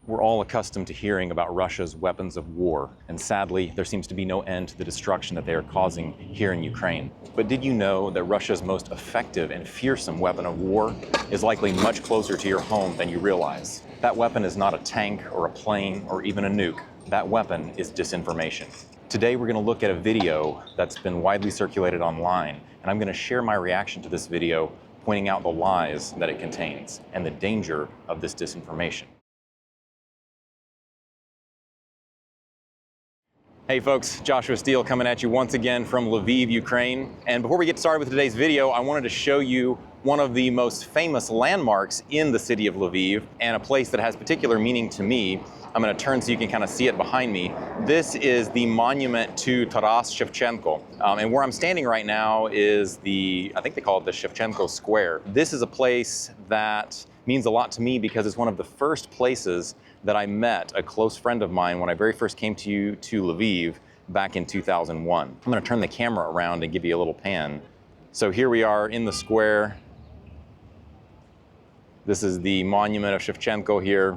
We're all accustomed to hearing about Russia's weapons of war, and sadly, there seems to be no end to the destruction that they are causing here in Ukraine. But did you know that Russia's most effective and fearsome weapon of war is likely much closer to your home than you realize? That weapon is not a tank or a plane or even a nuke. That weapon is disinformation. Today, we're going to look at a video that's been widely circulated online, and I'm going to share my reaction to this video, pointing out the lies that it contains and the danger of this disinformation. Hey folks, Joshua Steele coming at you once again from Lviv, Ukraine. And before we get started with today's video, I wanted to show you one of the most famous landmarks in the city of Lviv and a place that has particular meaning to me. I'm going to turn so you can kind of see it behind me. This is the monument to Taras Shevchenko. And where I'm standing right now is I think they call it the Shevchenko Square. This is a place that means a lot to me because it's one of the first places that I met a close friend of mine when I very first came to Lviv back in 2001. I'm going to turn the camera around and give you a little pan. So here we are in the square. This is the monument of Shevchenko here.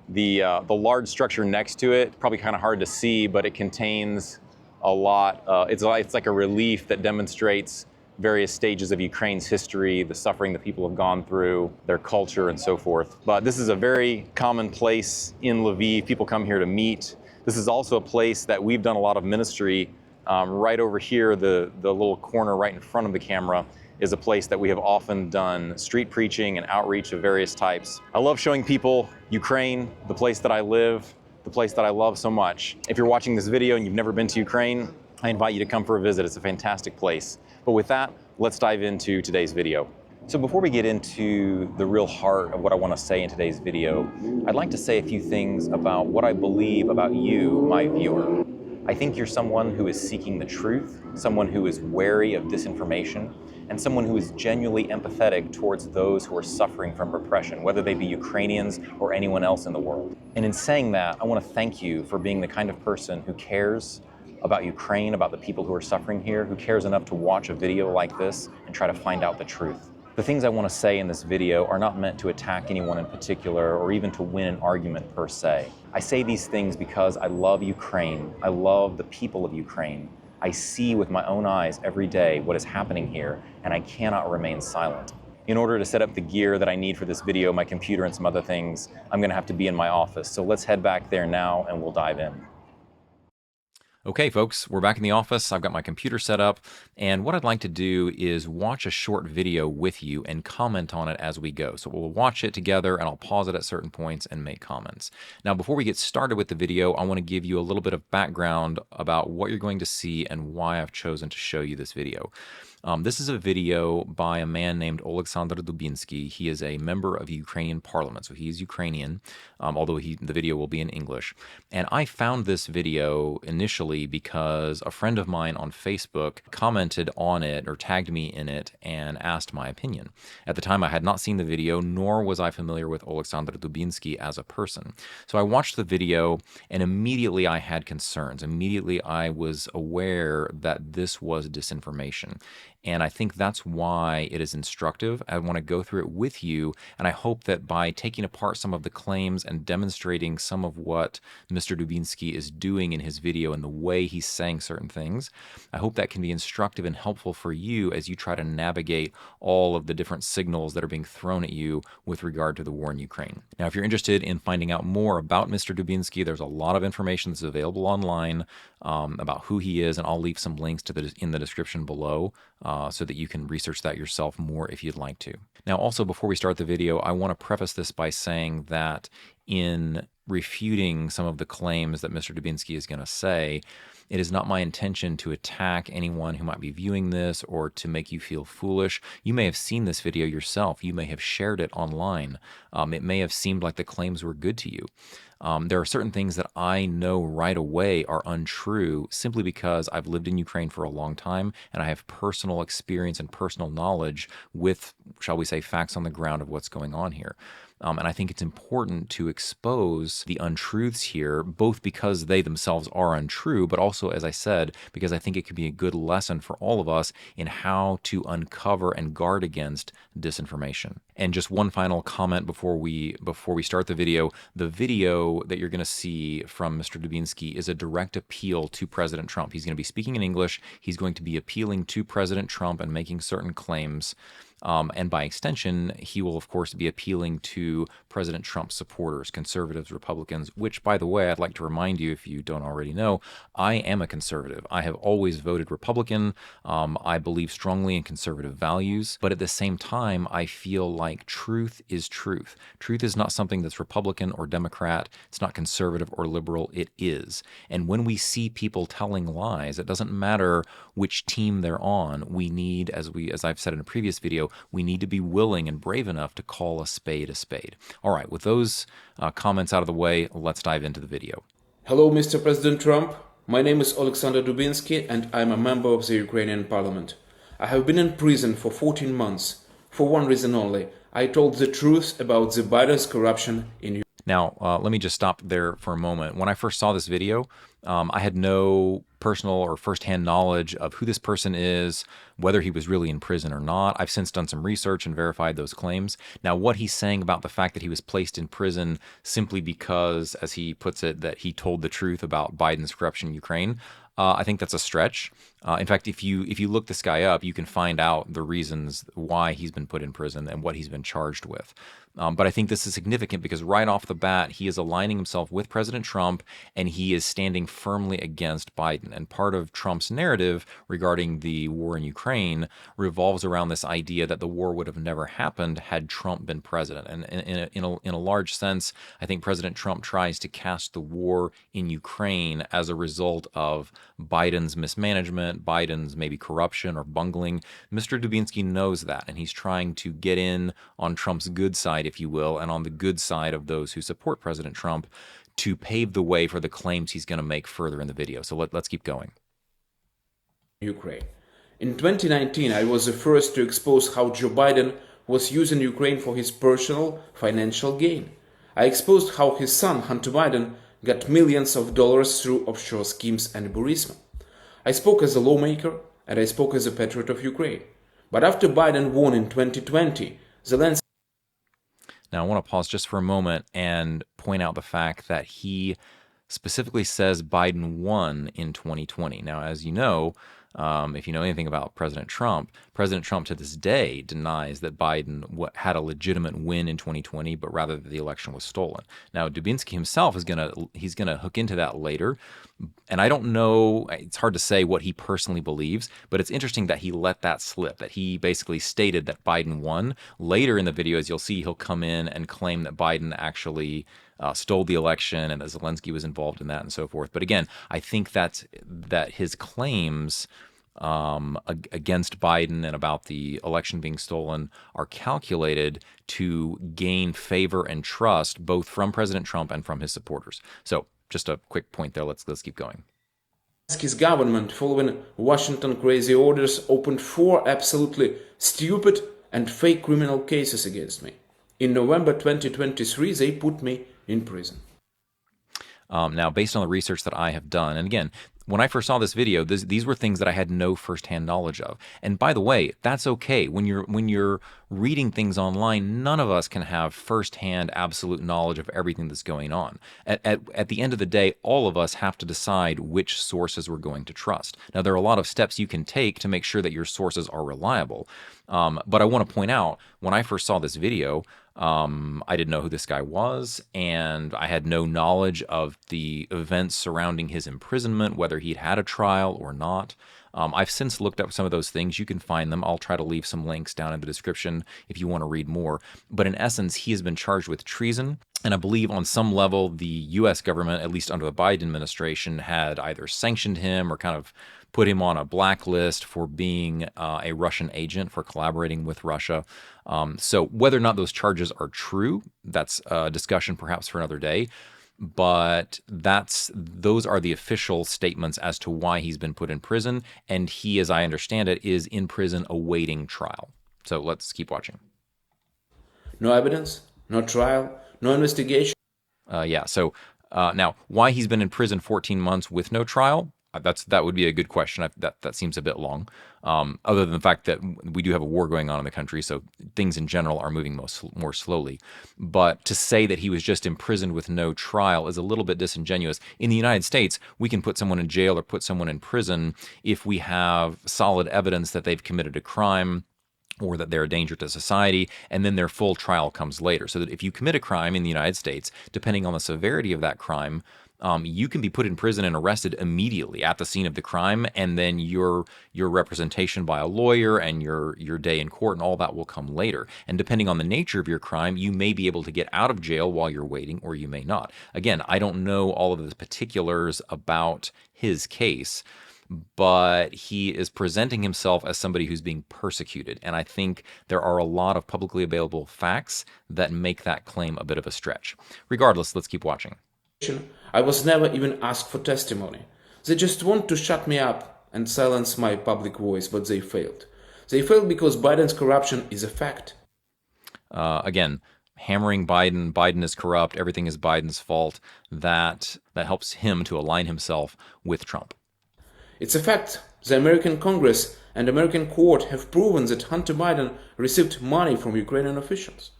The large structure next to it, probably kind of hard to see, but it contains a lot. It's like a relief that demonstrates various stages of Ukraine's history, the suffering that people have gone through, their culture, and so forth. But this is a very common place in Lviv. People come here to meet. This is also a place that we've done a lot of ministry. Right over here, the little corner right in front of the camera, is a place that we have often done street preaching and outreach of various types. I love showing people Ukraine, the place that I live, the place that I love so much. If you're watching this video and you've never been to Ukraine, I invite you to come for a visit. It's a fantastic place. But with that, let's dive into today's video. So before we get into the real heart of what I want to say in today's video, I'd like to say a few things about what I believe about you, my viewer. I think you're someone who is seeking the truth, someone who is wary of disinformation, and someone who is genuinely empathetic towards those who are suffering from repression, whether they be Ukrainians or anyone else in the world. And in saying that, I want to thank you for being the kind of person who cares about Ukraine, about the people who are suffering here, who cares enough to watch a video like this and try to find out the truth. The things I want to say in this video are not meant to attack anyone in particular or even to win an argument per se. I say these things because I love Ukraine. I love the people of Ukraine. I see with my own eyes every day what is happening here, and I cannot remain silent. In order to set up the gear that I need for this video, my computer and some other things, I'm going to have to be in my office. So let's head back there now and we'll dive in. Okay, folks, we're back in the office. I've got my computer set up, and what I'd like to do is watch a short video with you and comment on it as we go. So we'll watch it together, and I'll pause it at certain points and make comments. Now, before we get started with the video, I want to give you a little bit of background about what you're going to see and why I've chosen to show you this video. This is a video by a man named Oleksandr Dubinsky. He is a member of the Ukrainian parliament, so he's Ukrainian, although the video will be in English. And I found this video initially because a friend of mine on Facebook commented on it or tagged me in it and asked my opinion. At the time, I had not seen the video, nor was I familiar with Oleksandr Dubinsky as a person. So I watched the video, and immediately I had concerns. Immediately I was aware that this was disinformation. And I think that's why it is instructive. I want to go through it with you, and I hope that by taking apart some of the claims and demonstrating some of what Mr. Dubinsky is doing in his video and the way he's saying certain things, I hope that can be instructive and helpful for you as you try to navigate all of the different signals that are being thrown at you with regard to the war in Ukraine. Now, if you're interested in finding out more about Mr. Dubinsky, there's a lot of information that's available online about who he is, and I'll leave some links in the description below so that you can research that yourself more if you'd like to. Now, also, before we start the video, I want to preface this by saying that in refuting some of the claims that Mr. Dubinsky is going to say, it is not my intention to attack anyone who might be viewing this or to make you feel foolish. You may have seen this video yourself. You may have shared it online. It may have seemed like the claims were good to you. There are certain things that I know right away are untrue simply because I've lived in Ukraine for a long time and I have personal experience and personal knowledge with, shall we say, facts on the ground of what's going on here. And I think it's important to expose the untruths here, both because they themselves are untrue, but also, as I said, because I think it could be a good lesson for all of us in how to uncover and guard against disinformation. And just one final comment before we start the video. The video that you're going to see from Mr. Dubinsky is a direct appeal to President Trump. He's going to be speaking in English. He's going to be appealing to President Trump and making certain claims. And by extension, he will, of course, be appealing to President Trump's supporters, conservatives, Republicans, which, by the way, I'd like to remind you, if you don't already know, I am a conservative. I have always voted Republican. I believe strongly in conservative values. But at the same time, I feel like truth is truth. Truth is not something that's Republican or Democrat. It's not conservative or liberal. It is. And when we see people telling lies, it doesn't matter which team they're on. We need, as I've said in a previous video, we need to be willing and brave enough to call a spade a spade. All right, with those comments out of the way, let's dive into the video. Hello, Mr. President Trump. My name is Oleksandr Dubinsky, and I'm a member of the Ukrainian parliament. I have been in prison for 14 months, for one reason only. I told the truth about the Biden's corruption in Ukraine. Now, let me just stop there for a moment. When I first saw this video, I had no personal or firsthand knowledge of who this person is, whether he was really in prison or not. I've since done some research and verified those claims. Now, what he's saying about the fact that he was placed in prison simply because, as he puts it, that he told the truth about Biden's corruption in Ukraine, I think that's a stretch. In fact, if you look this guy up, you can find out the reasons why he's been put in prison and what he's been charged with. But I think this is significant because right off the bat, he is aligning himself with President Trump and he is standing firmly against Biden. And part of Trump's narrative regarding the war in Ukraine revolves around this idea that the war would have never happened had Trump been president. And in a large sense, I think President Trump tries to cast the war in Ukraine as a result of Biden's mismanagement, Biden's maybe corruption or bungling. Mr. Dubinsky knows that, and he's trying to get in on Trump's good side, if you will, and on the good side of those who support President Trump to pave the way for the claims he's going to make further in the video. So let's keep going. Ukraine. In 2019, I was the first to expose how Joe Biden was using Ukraine for his personal financial gain. I exposed how his son, Hunter Biden, got millions of dollars through offshore schemes and Burisma. I spoke as a lawmaker and I spoke as a patriot of Ukraine. But after Biden won in 2020, Zelensky... Now, I want to pause just for a moment and point out the fact that he specifically says Biden won in 2020. Now, as you know, if you know anything about President Trump to this day denies that Biden had a legitimate win in 2020, but rather that the election was stolen. Now, Dubinsky himself is he's gonna hook into that later, and I don't know. It's hard to say what he personally believes, but it's interesting that he let that slip. That he basically stated that Biden won. Later in the video, as you'll see, he'll come in and claim that Biden actually stole the election and that Zelensky was involved in that and so forth. But again, I think that his claims against Biden and about the election being stolen are calculated to gain favor and trust both from President Trump and from his supporters. So just a quick point there. Let's keep going. Zelensky's government, following Washington crazy orders, opened 4 absolutely stupid and fake criminal cases against me. In November 2023, they put me in prison. Now, based on the research that I have done, and again, when I first saw this video, these were things that I had no firsthand knowledge of. And by the way, that's okay. When you're reading things online, none of us can have firsthand absolute knowledge of everything that's going on. At the end of the day, all of us have to decide which sources we're going to trust. Now, there are a lot of steps you can take to make sure that your sources are reliable. But I want to point out, when I first saw this video, I didn't know who this guy was, and I had no knowledge of the events surrounding his imprisonment, whether he'd had a trial or not. I've since looked up some of those things. You can find them. I'll try to leave some links down in the description if you want to read more. But in essence, he has been charged with treason. And I believe on some level, the U.S. government, at least under the Biden administration, had either sanctioned him or kind of put him on a blacklist for being a Russian agent, for collaborating with Russia. So whether or not those charges are true, that's a discussion perhaps for another day. But those are the official statements as to why he's been put in prison. And he, as I understand it, is in prison awaiting trial. So let's keep watching. No evidence, No trial, no investigation. Now, why he's been in prison 14 months with no trial? That would be a good question. That seems a bit long. Other than the fact that we do have a war going on in the country, so things in general are moving more slowly. But to say that he was just imprisoned with no trial is a little bit disingenuous. In the United States, we can put someone in jail or put someone in prison if we have solid evidence that they've committed a crime or that they're a danger to society, and then their full trial comes later. So that if you commit a crime in the United States, depending on the severity of that crime, you can be put in prison and arrested immediately at the scene of the crime, and then your representation by a lawyer and your day in court and all that will come later. And depending on the nature of your crime, you may be able to get out of jail while you're waiting, or you may not. Again, I don't know all of the particulars about his case, but he is presenting himself as somebody who's being persecuted. And I think there are a lot of publicly available facts that make that claim a bit of a stretch. Regardless, let's keep watching. I was never even asked for testimony. They just want to shut me up and silence my public voice, but they failed. They failed because Biden's corruption is a fact. Again, hammering Biden is corrupt, everything is Biden's fault, that helps him to align himself with Trump. It's a fact. The American Congress and American court have proven that Hunter Biden received money from Ukrainian officials.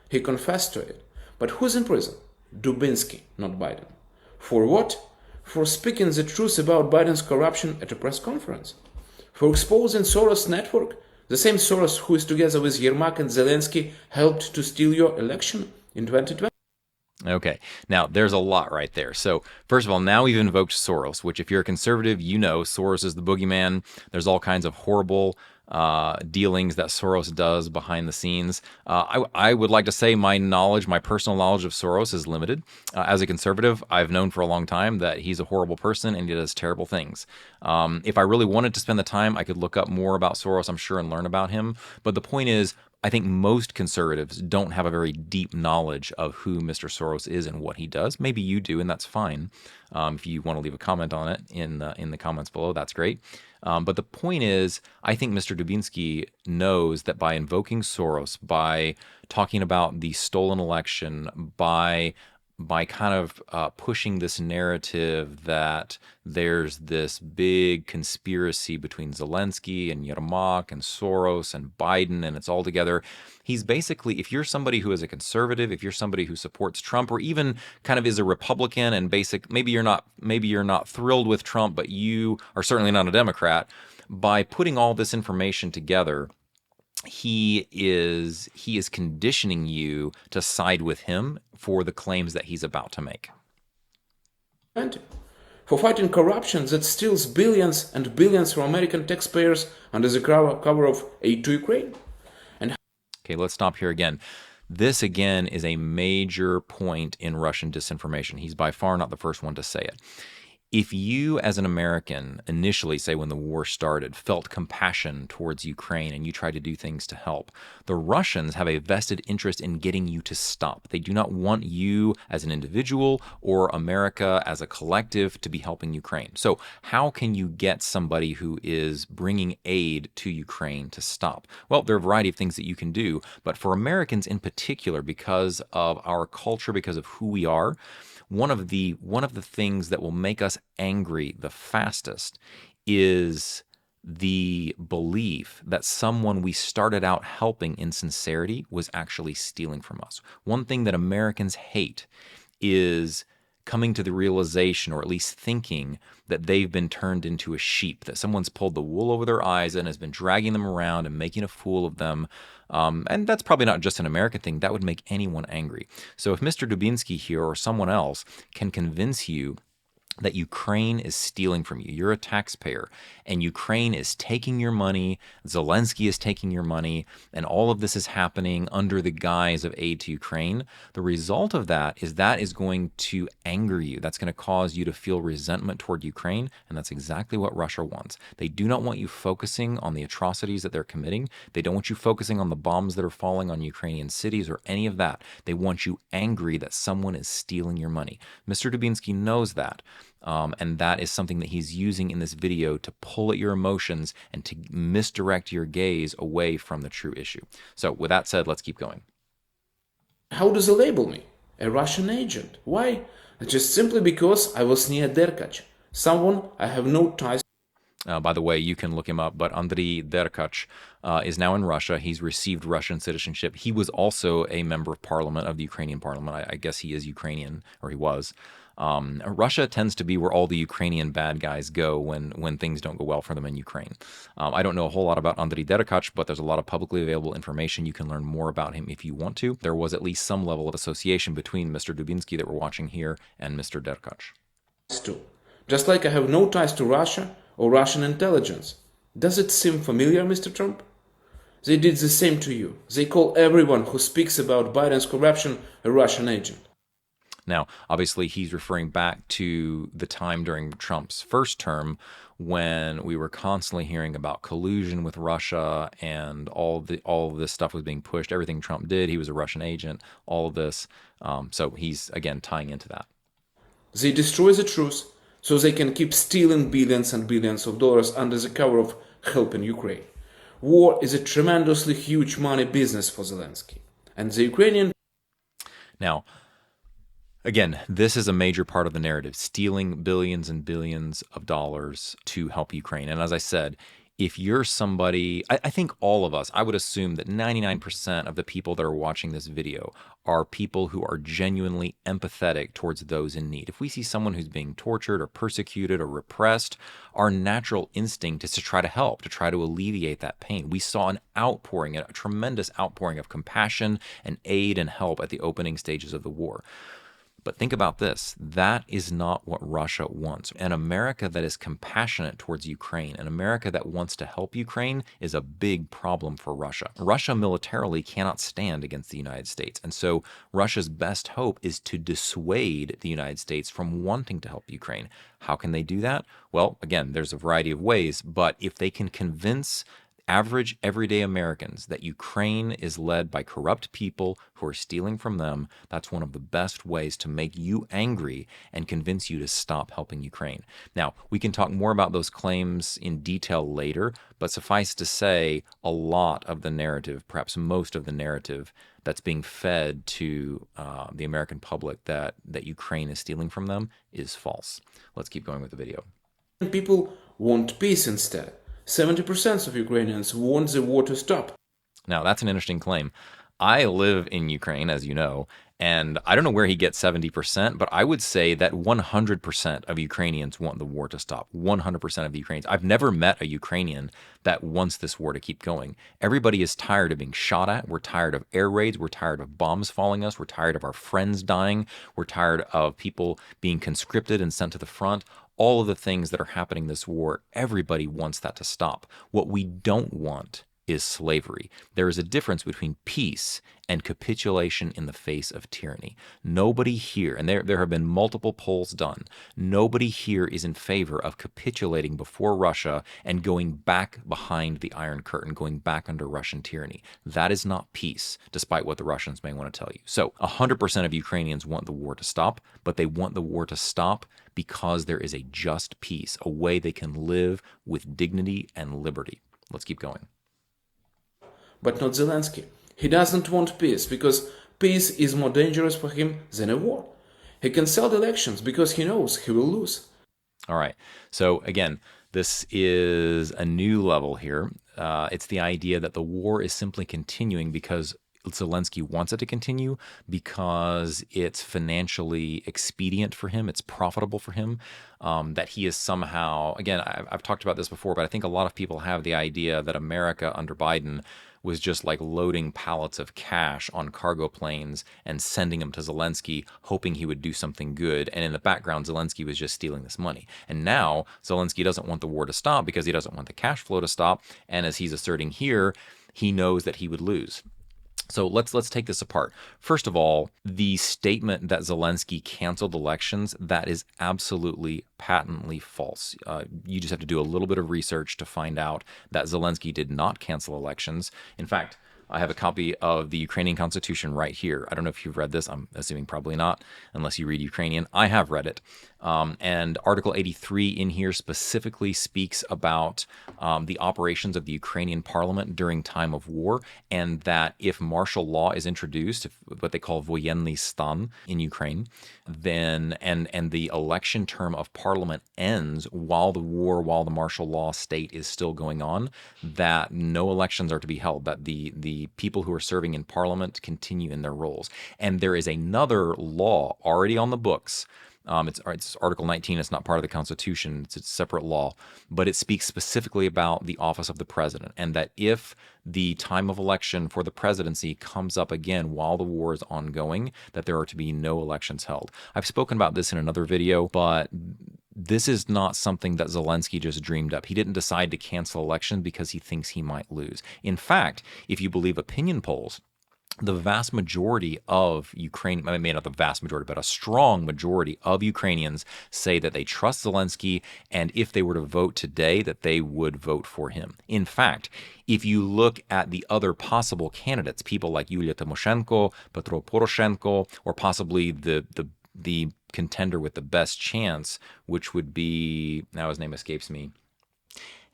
He confessed to it. But who's in prison? Dubinsky, not Biden. For what? For speaking the truth about Biden's corruption at a press conference. For exposing Soros network, the same Soros who is together with Yermak and Zelensky helped to steal your election in 2020. Okay, now there's a lot right there. So first of all, now we've invoked Soros, which if you're a conservative, you know Soros is the boogeyman. There's all kinds of horrible dealings that Soros does behind the scenes. I would like to say my personal knowledge of Soros is limited. As a conservative, I've known for a long time that he's a horrible person and he does terrible things. If I really wanted to spend the time, I could look up more about Soros, I'm sure, and learn about him. But the point is, I think most conservatives don't have a very deep knowledge of who Mr. Soros is and what he does. Maybe you do, and that's fine. If you want to leave a comment on it in the comments below, that's great. But the point is, I think Mr. Dubinsky knows that by invoking Soros, by talking about the stolen election, by kind of pushing this narrative that there's this big conspiracy between Zelensky and Yermak and Soros and Biden, and it's all together. He's basically, if you're somebody who is a conservative, if you're somebody who supports Trump, or even kind of is a Republican and maybe you're not thrilled with Trump, but you are certainly not a Democrat, by putting all this information together, he is conditioning you to side with him for the claims that he's about to make. For fighting corruption that steals billions and billions from American taxpayers under the cover of aid to Ukraine. Okay, let's stop here again. This, again, is a major point in Russian disinformation. He's by far not the first one to say it. If you, as an American, initially, say when the war started, felt compassion towards Ukraine and you tried to do things to help, the Russians have a vested interest in getting you to stop. They do not want you as an individual or America as a collective to be helping Ukraine. So how can you get somebody who is bringing aid to Ukraine to stop? Well, there are a variety of things that you can do, but for Americans in particular, because of our culture, because of who we are, one of the things that will make us angry the fastest is the belief that someone we started out helping in sincerity was actually stealing from us. One thing that Americans hate is coming to the realization, or at least thinking, that they've been turned into a sheep, that someone's pulled the wool over their eyes and has been dragging them around and making a fool of them. And that's probably not just an American thing. That would make anyone angry. So if Mr. Dubinsky here or someone else can convince you that Ukraine is stealing from you, you're a taxpayer, and Ukraine is taking your money, Zelensky is taking your money, and all of this is happening under the guise of aid to Ukraine, the result of that is going to anger you. That's going to cause you to feel resentment toward Ukraine, and that's exactly what Russia wants. They do not want you focusing on the atrocities that they're committing. They don't want you focusing on the bombs that are falling on Ukrainian cities or any of that. They want you angry that someone is stealing your money. Mr. Dubinsky knows that. And that is something that he's using in this video to pull at your emotions and to misdirect your gaze away from the true issue. So with that said, let's keep going. How do they label me? A Russian agent. Why? Just simply because I was near Derkach, someone I have no ties. By the way, you can look him up, but Andriy Derkach is now in Russia. He's received Russian citizenship. He was also a member of parliament, of the Ukrainian parliament. I guess he is Ukrainian, or he was. Russia tends to be where all the Ukrainian bad guys go when things don't go well for them in Ukraine. I don't know a whole lot about Andriy Derkach, but there's a lot of publicly available information. You can learn more about him if you want to. There was at least some level of association between Mr. Dubinsky that we're watching here and Mr. Derkach. Too. Just like I have no ties to Russia or Russian intelligence. Does it seem familiar, Mr. Trump? They did the same to you. They call everyone who speaks about Biden's corruption a Russian agent. Now, obviously, he's referring back to the time during Trump's first term when we were constantly hearing about collusion with Russia and all of this stuff was being pushed. Everything Trump did, he was a Russian agent, all of this. So he's, again, tying into that. They destroy the truth so they can keep stealing billions and billions of dollars under the cover of helping Ukraine. War is a tremendously huge money business for Zelensky. And the Ukrainian... Now, again, this is a major part of the narrative, stealing billions and billions of dollars to help Ukraine. And as I said, if you're somebody, I think all of us, I would assume that 99% of the people that are watching this video are people who are genuinely empathetic towards those in need. If we see someone who's being tortured or persecuted or repressed, our natural instinct is to try to help, to try to alleviate that pain. We saw an outpouring, a tremendous outpouring of compassion and aid and help at the opening stages of the war. But think about this. That is not what Russia wants. An America that is compassionate towards Ukraine, an America that wants to help Ukraine, is a big problem for Russia. Russia militarily cannot stand against the United States. And so Russia's best hope is to dissuade the United States from wanting to help Ukraine. How can they do that? Well, again, there's a variety of ways, but if they can convince average, everyday Americans that Ukraine is led by corrupt people who are stealing from them, that's one of the best ways to make you angry and convince you to stop helping Ukraine. Now, we can talk more about those claims in detail later, but suffice to say, a lot of the narrative, perhaps most of the narrative that's being fed to the American public that Ukraine is stealing from them is false. Let's keep going with the video. People want peace instead. 70% of Ukrainians want the war to stop. Now, that's an interesting claim. I live in Ukraine, as you know, and I don't know where he gets 70%, but I would say that 100% of Ukrainians want the war to stop. 100% of the Ukrainians. I've never met a Ukrainian that wants this war to keep going. Everybody is tired of being shot at. We're tired of air raids. We're tired of bombs falling us. We're tired of our friends dying. We're tired of people being conscripted and sent to the front. All of the things that are happening in this war, everybody wants that to stop. What we don't want is slavery. There is a difference between peace and capitulation in the face of tyranny. Nobody here, and there have been multiple polls done, nobody here is in favor of capitulating before Russia and going back behind the Iron Curtain, going back under Russian tyranny. That is not peace, despite what the Russians may want to tell you. So 100% of Ukrainians want the war to stop, but they want the war to stop because there is a just peace, a way they can live with dignity and liberty. Let's keep going. But not Zelensky. He doesn't want peace because peace is more dangerous for him than a war. He can sell the elections because he knows he will lose. All right. So again, this is a new level here. It's the idea that the war is simply continuing because Zelensky wants it to continue, because it's financially expedient for him, it's profitable for him, that he is somehow, again, I've talked about this before, but I think a lot of people have the idea that America under Biden was just like loading pallets of cash on cargo planes and sending them to Zelensky, hoping he would do something good. And in the background, Zelensky was just stealing this money. And now Zelensky doesn't want the war to stop because he doesn't want the cash flow to stop. And as he's asserting here, he knows that he would lose. So let's take this apart. First of all, the statement that Zelensky canceled elections, that is absolutely patently false. You just have to do a little bit of research to find out that Zelensky did not cancel elections. In fact, I have a copy of the Ukrainian Constitution right here. I don't know if you've read this. I'm assuming probably not, unless you read Ukrainian. I have read it. And Article 83 in here specifically speaks about the operations of the Ukrainian parliament during time of war, and that if martial law is introduced, what they call voyenny stan in Ukraine, then and the election term of parliament ends while the martial law state is still going on, that no elections are to be held, that the people who are serving in parliament continue in their roles. And there is another law already on the books. It's Article 19. It's not part of the Constitution. It's a separate law, but it speaks specifically about the office of the president, and that if the time of election for the presidency comes up again while the war is ongoing, that there are to be no elections held. I've spoken about this in another video, but this is not something that Zelensky just dreamed up. He didn't decide to cancel election because he thinks he might lose. In fact, if you believe opinion polls, the vast majority of Ukraine, I mean, not the vast majority, but a strong majority of Ukrainians say that they trust Zelensky, and if they were to vote today, that they would vote for him. In fact, if you look at the other possible candidates, people like Yulia Tymoshenko, Petro Poroshenko, or possibly the contender with the best chance, which would be, now his name escapes me.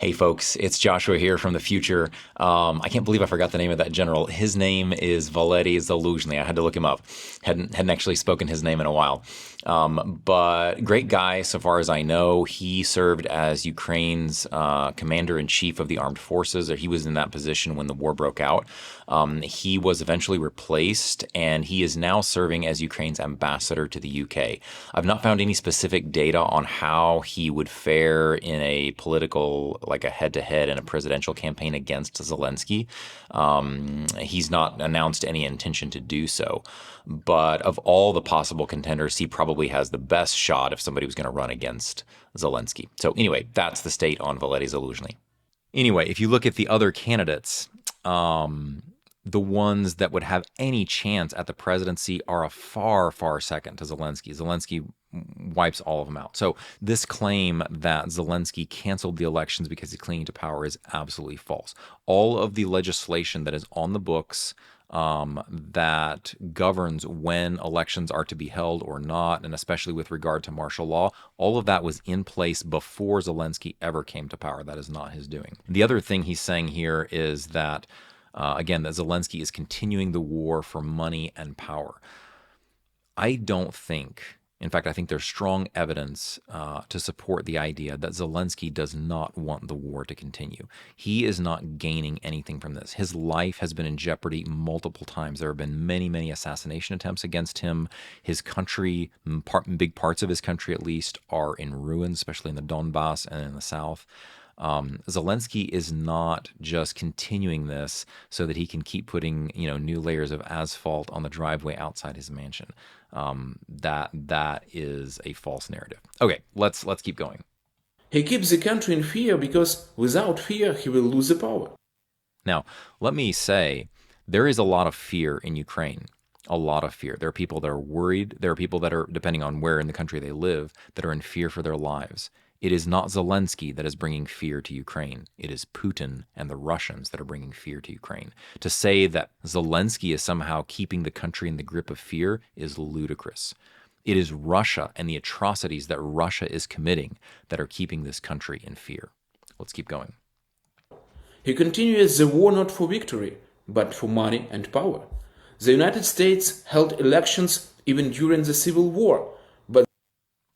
Hey folks, it's Joshua here from the future. I can't believe I forgot the name of that general. His name is Valery Zaluzhny. I had to look him up. Hadn't actually spoken his name in a while. But great guy, so far as I know. He served as Ukraine's commander-in-chief of the armed forces, or he was in that position when the war broke out. He was eventually replaced, and he is now serving as Ukraine's ambassador to the UK. I've not found any specific data on how he would fare in a political, like a head-to-head in a presidential campaign against Zelensky. He's not announced any intention to do so. But of all the possible contenders, he probably has the best shot if somebody was going to run against Zelensky. So anyway, that's the state on Valery Zaluzhny. Anyway, if you look at the other candidates, the ones that would have any chance at the presidency are a far, far second to Zelensky. Zelensky wipes all of them out. So this claim that Zelensky canceled the elections because he's clinging to power is absolutely false. All of the legislation that is on the books that governs when elections are to be held or not, and especially with regard to martial law, all of that was in place before Zelensky ever came to power. That is not his doing. The other thing he's saying here is that again, that Zelensky is continuing the war for money and power. I don't think, in fact, I think there's strong evidence to support the idea that Zelensky does not want the war to continue. He is not gaining anything from this. His life has been in jeopardy multiple times. There have been many, many assassination attempts against him. His country, big parts of his country at least, are in ruins, especially in the Donbass and in the south. Zelensky is not just continuing this so that he can keep putting, new layers of asphalt on the driveway outside his mansion. That is a false narrative. Okay, let's keep going. He keeps the country in fear because without fear he will lose the power. Now, let me say, there is a lot of fear in Ukraine. A lot of fear. There are people that are worried. There are people that are, depending on where in the country they live, that are in fear for their lives. It is not Zelensky that is bringing fear to Ukraine. It is Putin and the Russians that are bringing fear to Ukraine. To say that Zelensky is somehow keeping the country in the grip of fear is ludicrous. It is Russia and the atrocities that Russia is committing that are keeping this country in fear. Let's keep going. He continues the war not for victory, but for money and power. The United States held elections even during the Civil War, but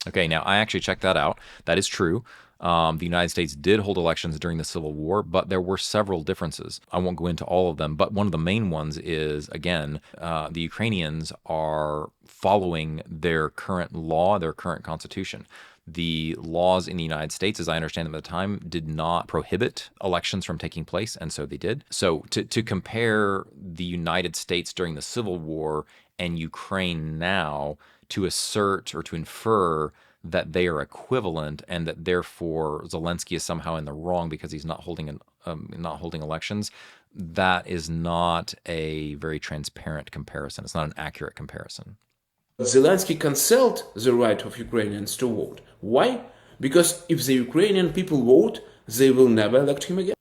okay, now I actually checked that out. That is true. The United States did hold elections during the Civil War, but there were several differences. I won't go into all of them, but one of the main ones is, again, the Ukrainians are following their current law, their current constitution. The laws in the United States, as I understand them at the time, did not prohibit elections from taking place, and so they did. So to compare the United States during the Civil War and Ukraine now, to assert or to infer that they are equivalent and that therefore Zelensky is somehow in the wrong because he's not holding elections, that is not a very transparent comparison. It's not an accurate comparison. Zelensky canceled the right of Ukrainians to vote. Why? Because if the Ukrainian people vote, they will never elect him again.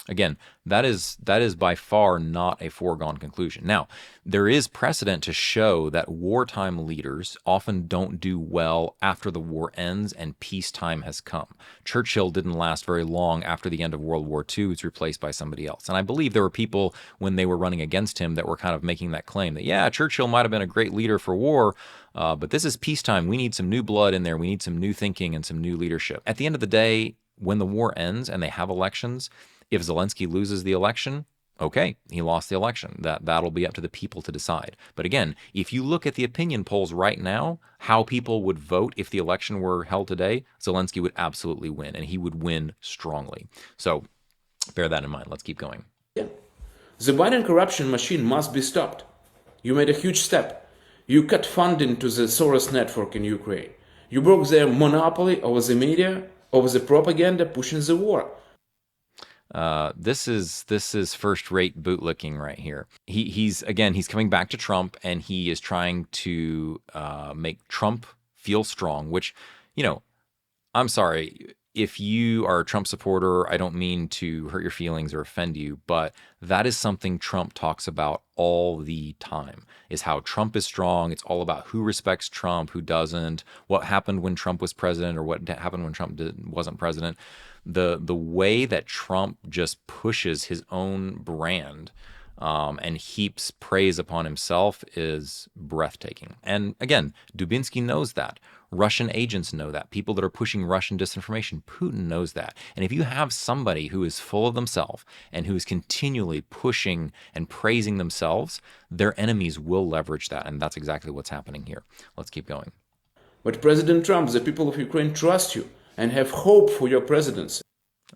Again, that is by far not a foregone conclusion. Now, there is precedent to show that wartime leaders often don't do well after the war ends and peacetime has come. Churchill didn't last very long after the end of World War II. He was replaced by somebody else. And I believe there were people when they were running against him that were kind of making that claim that, yeah, Churchill might have been a great leader for war, but this is peacetime. We need some new blood in there. We need some new thinking and some new leadership. At the end of the day, when the war ends and they have elections, if Zelensky loses the election, okay, he lost the election. That'll be up to the people to decide. But again, if you look at the opinion polls right now, how people would vote if the election were held today, Zelensky would absolutely win, and he would win strongly. So bear that in mind. Let's keep going. Yeah. The Biden corruption machine must be stopped. You made a huge step. You cut funding to the Soros network in Ukraine. You broke their monopoly over the media, over the propaganda pushing the war. This is first-rate bootlicking right here. He's coming back to Trump, and he is trying to make Trump feel strong, which, I'm sorry, if you are a Trump supporter, I don't mean to hurt your feelings or offend you, but that is something Trump talks about all the time, is how Trump is strong. It's all about who respects Trump, who doesn't, what happened when Trump was president or what happened when Trump wasn't president. The way that Trump just pushes his own brand and heaps praise upon himself is breathtaking. And again, Dubinsky knows that. Russian agents know that. People that are pushing Russian disinformation, Putin knows that. And if you have somebody who is full of themselves and who is continually pushing and praising themselves, their enemies will leverage that. And that's exactly what's happening here. Let's keep going. But President Trump, the people of Ukraine trust you and have hope for your presidency.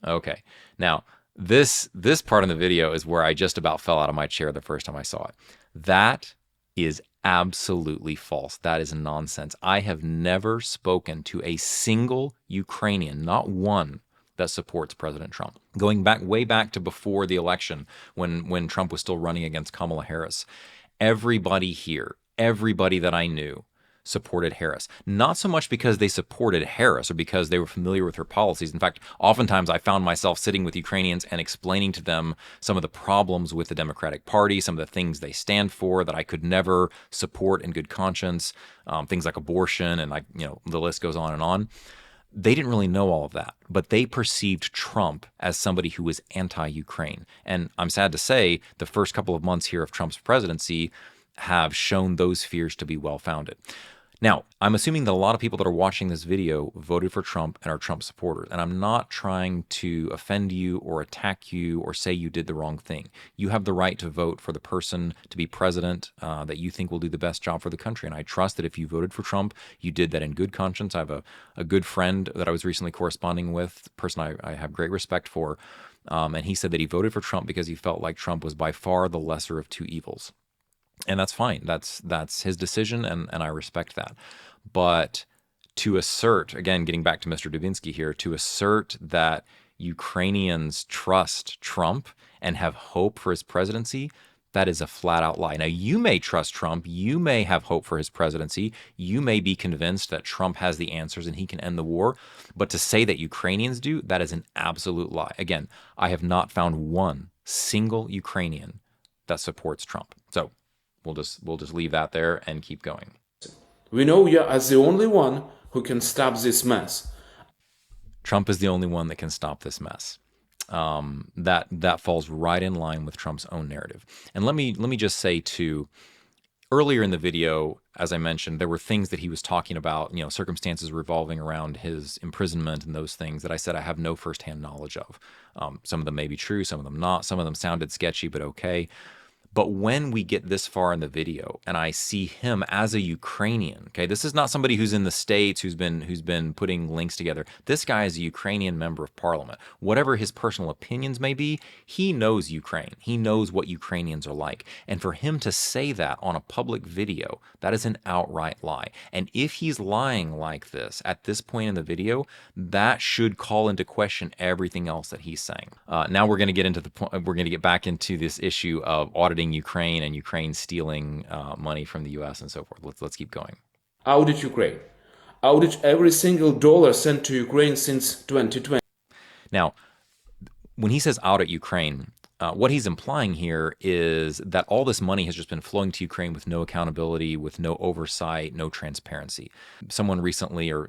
Okay. Now, this part in the video is where I just about fell out of my chair the first time I saw it. That is absolutely false. That is nonsense. I have never spoken to a single Ukrainian, not one, that supports President Trump. Going back, way back to before the election, when Trump was still running against Kamala Harris, everybody here, everybody that I knew, supported Harris. Not so much because they supported Harris or because they were familiar with her policies. In fact, oftentimes I found myself sitting with Ukrainians and explaining to them some of the problems with the Democratic Party, some of the things they stand for that I could never support in good conscience, things like abortion, and the list goes on and on. They didn't really know all of that, but they perceived Trump as somebody who was anti-Ukraine. And I'm sad to say the first couple of months here of Trump's presidency have shown those fears to be well-founded. Now, I'm assuming that a lot of people that are watching this video voted for Trump and are Trump supporters, and I'm not trying to offend you or attack you or say you did the wrong thing. You have the right to vote for the person to be president that you think will do the best job for the country, and I trust that if you voted for Trump, you did that in good conscience. I have a good friend that I was recently corresponding with, a person I have great respect for, and he said that he voted for Trump because he felt like Trump was by far the lesser of two evils. And that's fine. That's his decision, and I respect that. But to assert, again, getting back to Mr. Dubinsky here, to assert that Ukrainians trust Trump and have hope for his presidency, that is a flat-out lie. Now, you may trust Trump. You may have hope for his presidency. You may be convinced that Trump has the answers and he can end the war. But to say that Ukrainians do, that is an absolute lie. Again, I have not found one single Ukrainian that supports Trump. So we'll just leave that there and keep going. We know you are the only one who can stop this mess. Trump is the only one that can stop this mess. That falls right in line with Trump's own narrative. And let me just say too, earlier in the video, as I mentioned, there were things that he was talking about, circumstances revolving around his imprisonment and those things that I said I have no firsthand knowledge of. Some of them may be true, some of them not. Some of them sounded sketchy, but okay. But when we get this far in the video and I see him as a Ukrainian, okay, this is not somebody who's in the States who's been putting links together. This guy is a Ukrainian member of parliament. Whatever his personal opinions may be, he knows Ukraine. He knows what Ukrainians are like. And for him to say that on a public video, that is an outright lie. And if he's lying like this at this point in the video, that should call into question everything else that he's saying. Now we're going to get into we're going to get back into this issue of auditing Ukraine and Ukraine stealing money from the U.S. and so forth. Let's keep going. Audit Ukraine. Audit every single dollar sent to Ukraine since 2020. Now, when he says audit Ukraine, what he's implying here is that all this money has just been flowing to Ukraine with no accountability, with no oversight, no transparency. Someone recently, or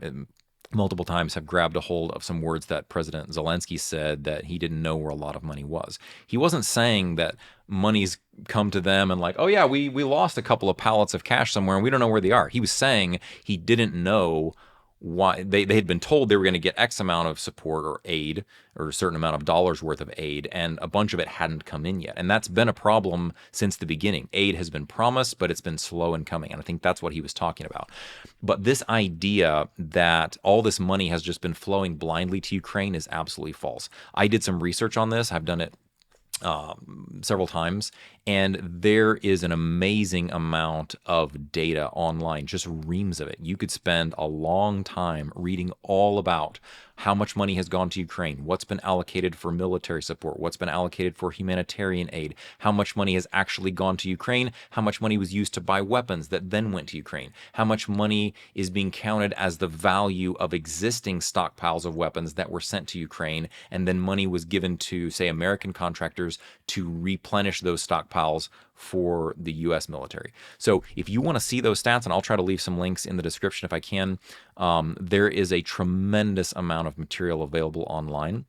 multiple times, have grabbed a hold of some words that President Zelensky said, that he didn't know where a lot of money was. He wasn't saying that money's come to them and like, oh yeah, we lost a couple of pallets of cash somewhere and we don't know where they are. He was saying he didn't know why. They had been told they were going to get X amount of support or aid, or a certain amount of dollars worth of aid, and a bunch of it hadn't come in yet. And that's been a problem since the beginning. Aid has been promised, but it's been slow in coming. And I think that's what he was talking about. But this idea that all this money has just been flowing blindly to Ukraine is absolutely false. I did some research on this. I've done it several times, and there is an amazing amount of data online, just reams of it. You could spend a long time reading all about how much money has gone to Ukraine, what's been allocated for military support, what's been allocated for humanitarian aid, how much money has actually gone to Ukraine, how much money was used to buy weapons that then went to Ukraine, how much money is being counted as the value of existing stockpiles of weapons that were sent to Ukraine, and then money was given to, say, American contractors to replenish those stockpiles for the U.S. military. So if you want to see those stats, and I'll try to leave some links in the description if I can, there is a tremendous amount of material available online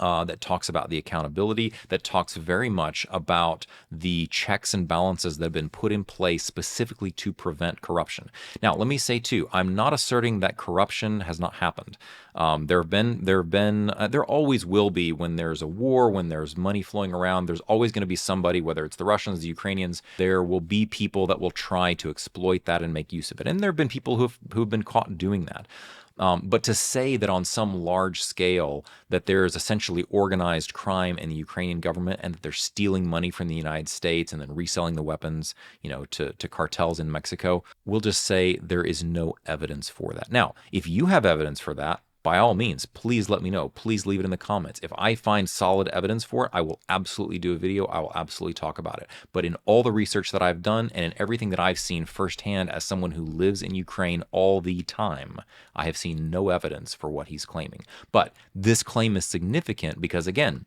that talks about the accountability, that talks very much about the checks and balances that have been put in place specifically to prevent corruption. Now, let me say too, I'm not asserting that corruption has not happened. There always will be, when there's a war, when there's money flowing around, there's always going to be somebody, whether it's the Russians, the Ukrainians, there will be people that will try to exploit that and make use of it. And there have been people who've been caught doing that. But to say that on some large scale that there is essentially organized crime in the Ukrainian government and that they're stealing money from the United States and then reselling the weapons, to cartels in Mexico, we'll just say there is no evidence for that. Now, if you have evidence for that, by all means, please let me know. Please leave it in the comments. If I find solid evidence for it, I will absolutely do a video. I will absolutely talk about it. But in all the research that I've done and in everything that I've seen firsthand as someone who lives in Ukraine all the time, I have seen no evidence for what he's claiming. But this claim is significant because, again,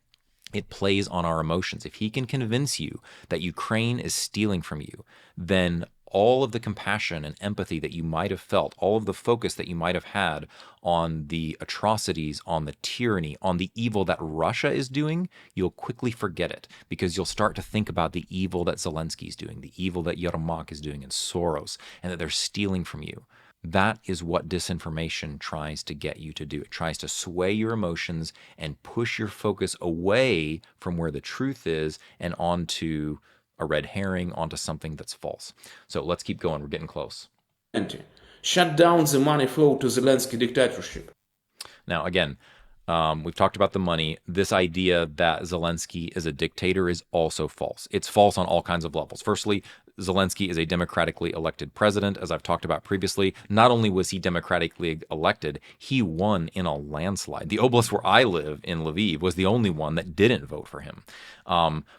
it plays on our emotions. If he can convince you that Ukraine is stealing from you, then all of the compassion and empathy that you might have felt, all of the focus that you might have had on the atrocities, on the tyranny, on the evil that Russia is doing, you'll quickly forget it because you'll start to think about the evil that Zelensky is doing, the evil that Yermak is doing, and Soros, and that they're stealing from you. That is what disinformation tries to get you to do. It tries to sway your emotions and push your focus away from where the truth is and onto a red herring, onto something that's false. So let's keep going. We're getting close. Shut down the money flow to Zelensky dictatorship. Now, again, we've talked about the money. This idea that Zelensky is a dictator is also false. It's false on all kinds of levels. Firstly, Zelensky is a democratically elected president, as I've talked about previously. Not only was he democratically elected, he won in a landslide. The oblast where I live in Lviv was the only one that didn't vote for him.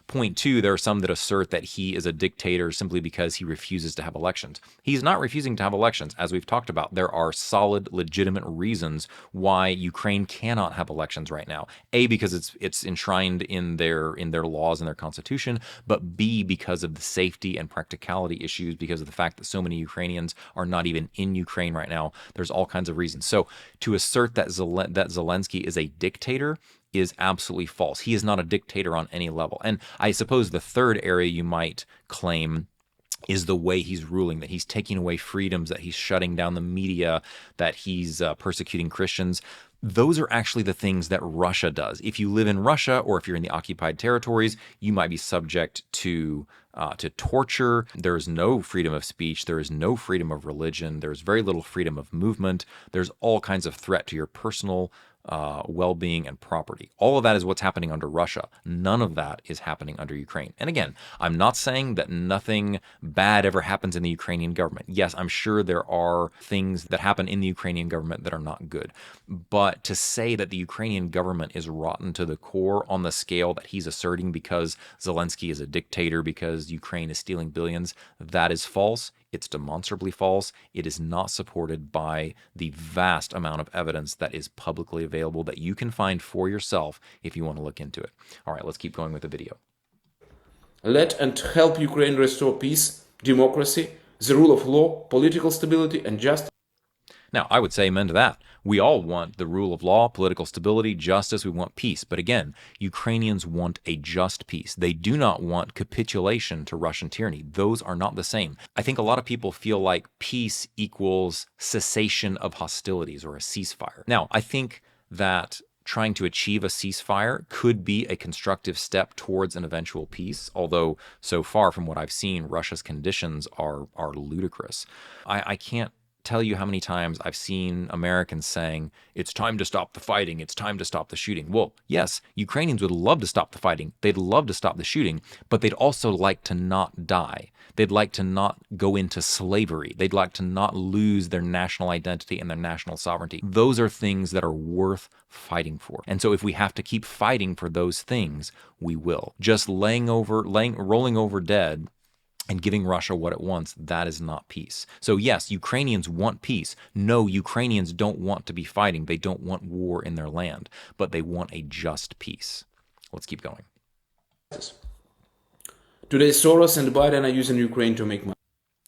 Point two, there are some that assert that he is a dictator simply because he refuses to have elections. He's not refusing to have elections. As we've talked about, there are solid, legitimate reasons why Ukraine cannot have elections right now. A, because it's enshrined in their laws and their constitution, but B, because of the safety and practicality issues, because of the fact that so many Ukrainians are not even in Ukraine right now. There's all kinds of reasons. So to assert that Zelensky is a dictator is absolutely false. He is not a dictator on any level. And I suppose the third area you might claim is the way he's ruling, that he's taking away freedoms, that he's shutting down the media, that he's persecuting Christians. Those are actually the things that Russia does. If you live in Russia or if you're in the occupied territories, you might be subject to torture. There is no freedom of speech. There is no freedom of religion. There's very little freedom of movement. There's all kinds of threat to your personal well-being and property. All of that is what's happening under Russia. None of that is happening under Ukraine. And again, I'm not saying that nothing bad ever happens in the Ukrainian government. Yes, I'm sure there are things that happen in the Ukrainian government that are not good. But to say that the Ukrainian government is rotten to the core on the scale that he's asserting because Zelensky is a dictator, because Ukraine is stealing billions, that is false. It's demonstrably false. It is not supported by the vast amount of evidence that is publicly available that you can find for yourself if you want to look into it. All right, let's keep going with the video. Let and help Ukraine restore peace, democracy, the rule of law, political stability, and justice. Now, I would say amen to that. We all want the rule of law, political stability, justice. We want peace. But again, Ukrainians want a just peace. They do not want capitulation to Russian tyranny. Those are not the same. I think a lot of people feel like peace equals cessation of hostilities or a ceasefire. Now, I think that trying to achieve a ceasefire could be a constructive step towards an eventual peace, although so far from what I've seen, Russia's conditions are ludicrous. I can't tell you how many times I've seen Americans saying, it's time to stop the fighting, it's time to stop the shooting. Well, yes, Ukrainians would love to stop the fighting, they'd love to stop the shooting, but they'd also like to not die. They'd like to not go into slavery. They'd like to not lose their national identity and their national sovereignty. Those are things that are worth fighting for. And so if we have to keep fighting for those things, we will. Just rolling over dead and giving Russia what it wants, that is not peace. So yes, Ukrainians want peace. No, Ukrainians don't want to be fighting. They don't want war in their land, but they want a just peace. Let's keep going. Today, Soros and Biden are using Ukraine to make money.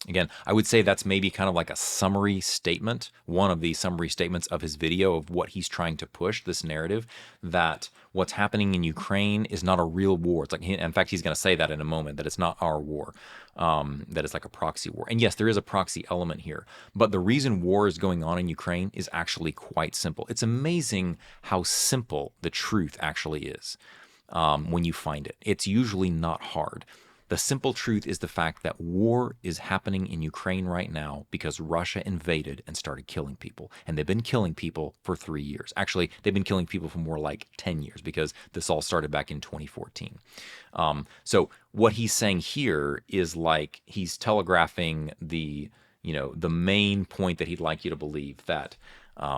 Again, I would say that's maybe kind of like a summary statement, one of the summary statements of his video of what he's trying to push, this narrative that what's happening in Ukraine is not a real war. It's like, in fact, he's going to say that in a moment, that it's not our war, that it's like a proxy war. And yes, there is a proxy element here, but the reason war is going on in Ukraine is actually quite simple. It's amazing how simple the truth actually is when you find it. It's usually not hard. The simple truth is the fact that war is happening in Ukraine right now because Russia invaded and started killing people. And they've been killing people for 3 years. Actually, they've been killing people for more like 10 years because this all started back in 2014. So what he's saying here is like he's telegraphing the main point that he'd like you to believe, that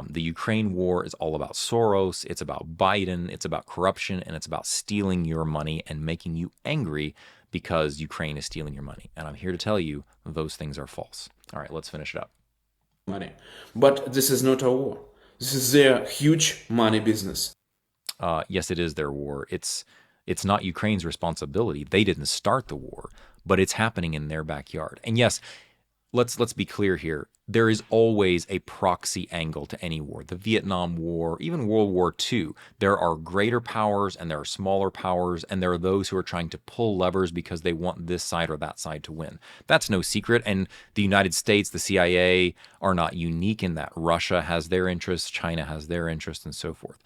the Ukraine war is all about Soros, it's about Biden, it's about corruption, and it's about stealing your money and making you angry because Ukraine is stealing your money. And I'm here to tell you those things are false. All right, let's finish it up. Money. But this is not a war. This is their huge money business. Yes, it is their war. It's not Ukraine's responsibility. They didn't start the war, but it's happening in their backyard. And yes, let's be clear here. There is always a proxy angle to any war. The Vietnam War, even World War II, there are greater powers and there are smaller powers, and there are those who are trying to pull levers because they want this side or that side to win. That's no secret, and the United States, the CIA, are not unique in that. Russia has their interests, China has their interests, and so forth.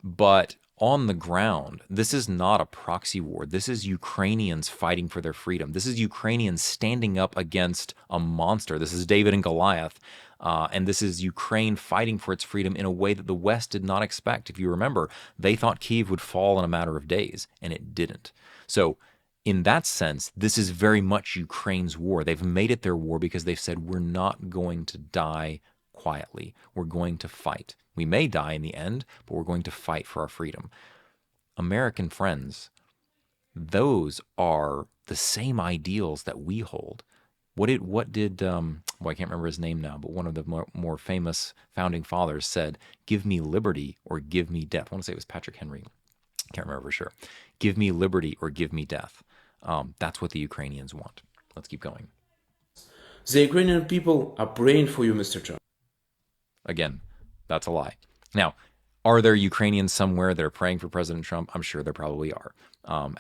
But on the ground, this is not a proxy war. This is Ukrainians fighting for their freedom. This is Ukrainians standing up against a monster. This is David and Goliath. And this is Ukraine fighting for its freedom in a way that the West did not expect. If you remember, they thought Kyiv would fall in a matter of days, and it didn't. So in that sense, this is very much Ukraine's war. They've made it their war because they've said, we're not going to die quietly. We're going to fight. We may die in the end, but we're going to fight for our freedom. American friends, those are the same ideals that we hold. What did I can't remember his name now, but one of the more famous founding fathers said, give me liberty or give me death. I want to say it was Patrick Henry. Can't remember for sure. Give me liberty or give me death. That's what the Ukrainians want. Let's keep going. The Ukrainian people are praying for you, Mr. Trump. Again, that's a lie. Now, are there Ukrainians somewhere that are praying for President Trump? I'm sure there probably are.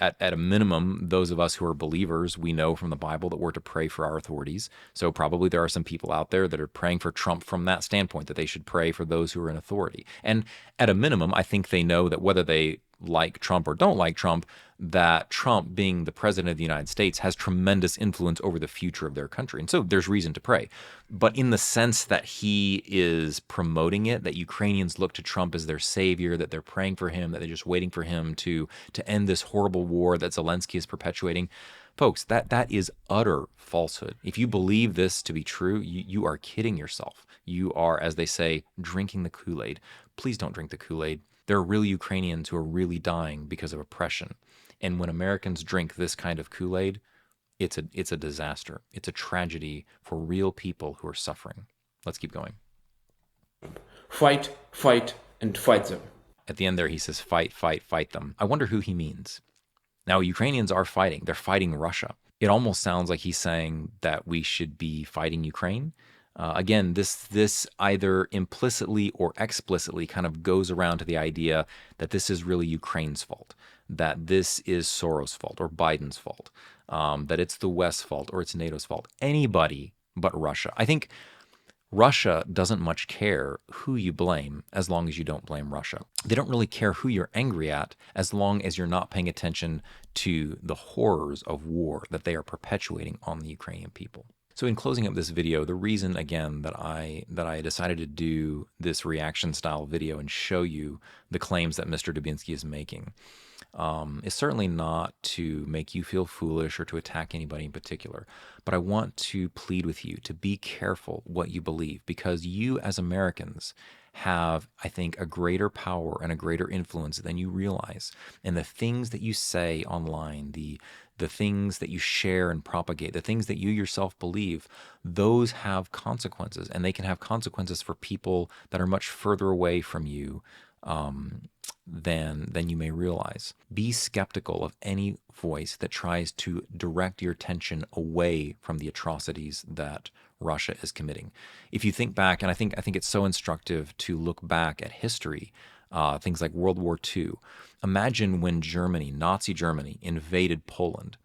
At a minimum, those of us who are believers, we know from the Bible that we're to pray for our authorities. So probably there are some people out there that are praying for Trump from that standpoint, that they should pray for those who are in authority. And at a minimum, I think they know that whether they like Trump or don't like Trump, that Trump, being the president of the United States, has tremendous influence over the future of their country. And so there's reason to pray. But in the sense that he is promoting it, that Ukrainians look to Trump as their savior, that they're praying for him, that they're just waiting for him to end this horrible war that Zelensky is perpetuating, folks, that is utter falsehood. If you believe this to be true, you are kidding yourself. You are, as they say, drinking the Kool-Aid. Please don't drink the Kool-Aid. There are real Ukrainians who are really dying because of oppression. And when Americans drink this kind of Kool-Aid, it's a disaster. It's a tragedy for real people who are suffering. Let's keep going. Fight, fight, and fight them. At the end there, he says, fight, fight, fight them. I wonder who he means. Now, Ukrainians are fighting. They're fighting Russia. It almost sounds like he's saying that we should be fighting Ukraine. Again, this either implicitly or explicitly kind of goes around to the idea that this is really Ukraine's fault, that this is Soros' fault or Biden's fault, that it's the West's fault or it's NATO's fault. Anybody but Russia. I think Russia doesn't much care who you blame as long as you don't blame Russia. They don't really care who you're angry at as long as you're not paying attention to the horrors of war that they are perpetuating on the Ukrainian people. So in closing up this video, the reason again that I decided to do this reaction style video and show you the claims that Mr. Dubinsky is making is certainly not to make you feel foolish or to attack anybody in particular, but I want to plead with you to be careful what you believe, because you as Americans have, I think, a greater power and a greater influence than you realize. And the things that you say online, the things that you share and propagate, the things that you yourself believe, those have consequences, and they can have consequences for people that are much further away from you than you may realize. Be skeptical of any voice that tries to direct your attention away from the atrocities that Russia is committing. If you think back, and I think it's so instructive to look back at history, things like World War II. Imagine when Germany, Nazi Germany, invaded Poland.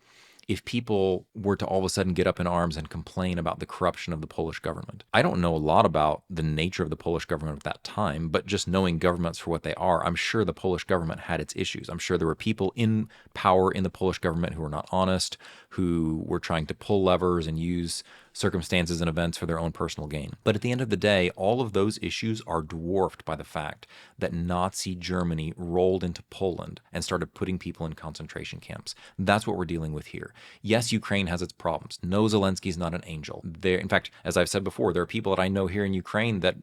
If people were to all of a sudden get up in arms and complain about the corruption of the Polish government. I don't know a lot about the nature of the Polish government at that time, but just knowing governments for what they are, I'm sure the Polish government had its issues. I'm sure there were people in power in the Polish government who were not honest, who were trying to pull levers and use circumstances and events for their own personal gain. But at the end of the day, all of those issues are dwarfed by the fact that Nazi Germany rolled into Poland and started putting people in concentration camps. That's what we're dealing with here. Yes, Ukraine has its problems. No, Zelensky's not an angel. In fact, as I've said before, there are people that I know here in Ukraine that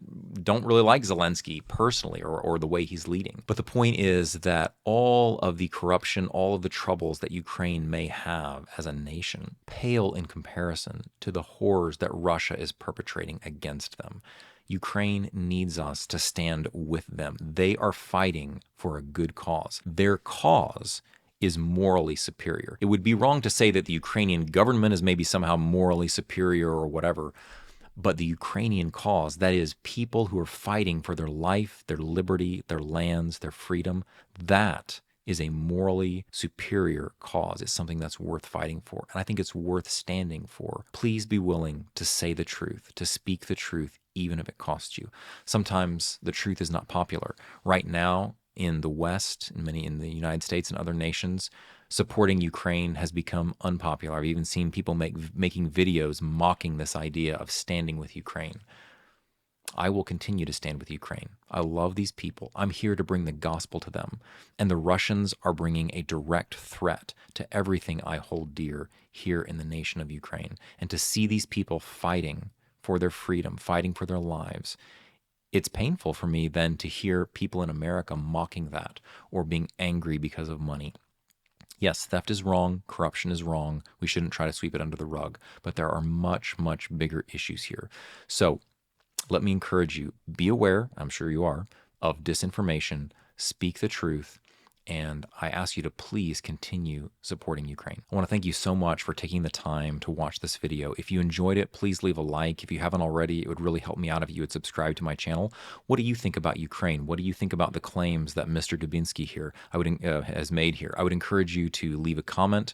don't really like Zelensky personally or the way he's leading. But the point is that all of the corruption, all of the troubles that Ukraine may have as a nation pale in comparison to the horrors that Russia is perpetrating against them. Ukraine needs us to stand with them. They are fighting for a good cause. Their cause is morally superior. It would be wrong to say that the Ukrainian government is maybe somehow morally superior or whatever, but the Ukrainian cause, that is people who are fighting for their life, their liberty, their lands, their freedom, that is a morally superior cause. It's something that's worth fighting for, and I think it's worth standing for. Please be willing to say the truth, to speak the truth, even if it costs you. Sometimes the truth is not popular. Right now, in the West, in the United States and other nations, supporting Ukraine has become unpopular. I've even seen people making videos mocking this idea of standing with Ukraine. I will continue to stand with Ukraine. I love these people. I'm here to bring the gospel to them. And the Russians are bringing a direct threat to everything I hold dear here in the nation of Ukraine. And to see these people fighting for their freedom, fighting for their lives, it's painful for me then to hear people in America mocking that or being angry because of money. Yes, theft is wrong. Corruption is wrong. We shouldn't try to sweep it under the rug. But there are much, much bigger issues here. So let me encourage you, be aware, I'm sure you are, of disinformation, speak the truth, and I ask you to please continue supporting Ukraine. I want to thank you so much for taking the time to watch this video. If you enjoyed it, please leave a like. If you haven't already, it would really help me out if you would subscribe to my channel. What do you think about Ukraine? What do you think about the claims that Mr. Dubinsky here has made here? I would encourage you to leave a comment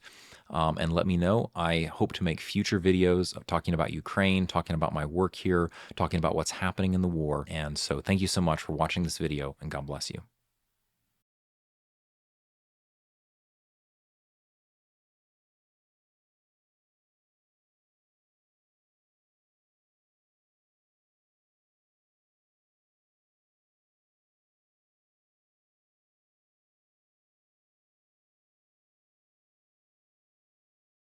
and let me know. I hope to make future videos of talking about Ukraine, talking about my work here, talking about what's happening in the war. And so thank you so much for watching this video, and God bless you.